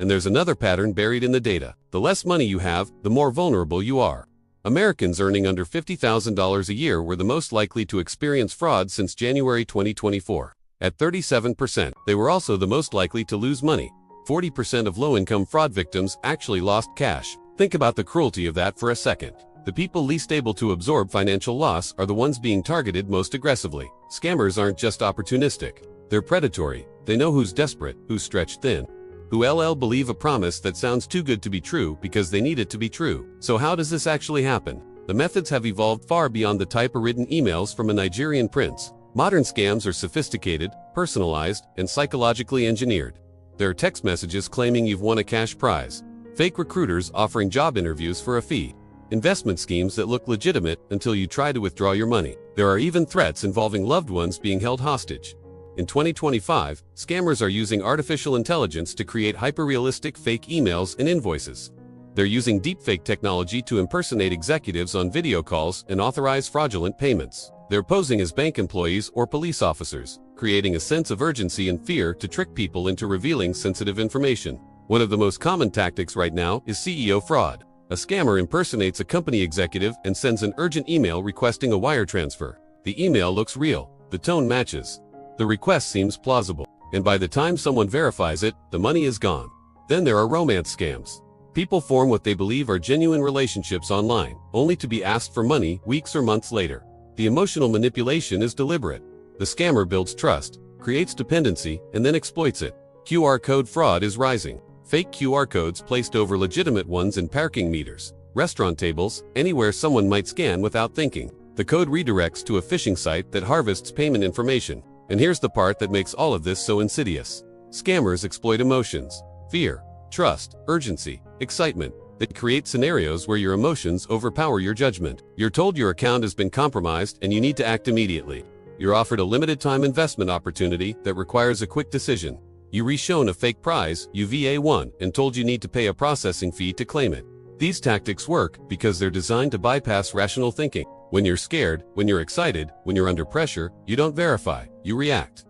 And there's another pattern buried in the data. The less money you have, the more vulnerable you are. Americans earning under $50,000 a year were the most likely to experience fraud since January 2024. At 37%, they were also the most likely to lose money. 40% of low-income fraud victims actually lost cash. Think about the cruelty of that for a second. The people least able to absorb financial loss are the ones being targeted most aggressively. Scammers aren't just opportunistic. They're predatory. They know who's desperate, who's stretched thin, who believe a promise that sounds too good to be true because they need it to be true. So how does this actually happen? The methods have evolved far beyond the type-written emails from a Nigerian prince. Modern scams are sophisticated, personalized, and psychologically engineered. There are text messages claiming you've won a cash prize, fake recruiters offering job interviews for a fee, investment schemes that look legitimate until you try to withdraw your money. There are even threats involving loved ones being held hostage. In 2025, scammers are using artificial intelligence to create hyper-realistic fake emails and invoices. They're using deepfake technology to impersonate executives on video calls and authorize fraudulent payments. They're posing as bank employees or police officers, creating a sense of urgency and fear to trick people into revealing sensitive information. One of the most common tactics right now is CEO fraud. A scammer impersonates a company executive and sends an urgent email requesting a wire transfer. The email looks real, the tone matches, the request seems plausible, and by the time someone verifies it, the money is gone. Then there are romance scams. People form what they believe are genuine relationships online, only to be asked for money weeks or months later. The emotional manipulation is deliberate. The scammer builds trust, creates dependency, and then exploits it. QR code fraud is rising. Fake QR codes placed over legitimate ones in parking meters, restaurant tables, anywhere someone might scan without thinking. The code redirects to a phishing site that harvests payment information. And here's the part that makes all of this so insidious. Scammers exploit emotions, fear, trust, urgency, excitement. They create scenarios where your emotions overpower your judgment. You're told your account has been compromised and you need to act immediately. You're offered a limited-time investment opportunity that requires a quick decision. You're reshown a fake prize you've won and told you need to pay a processing fee to claim it. These tactics work because they're designed to bypass rational thinking. When you're scared, when you're excited, when you're under pressure, you don't verify, you react.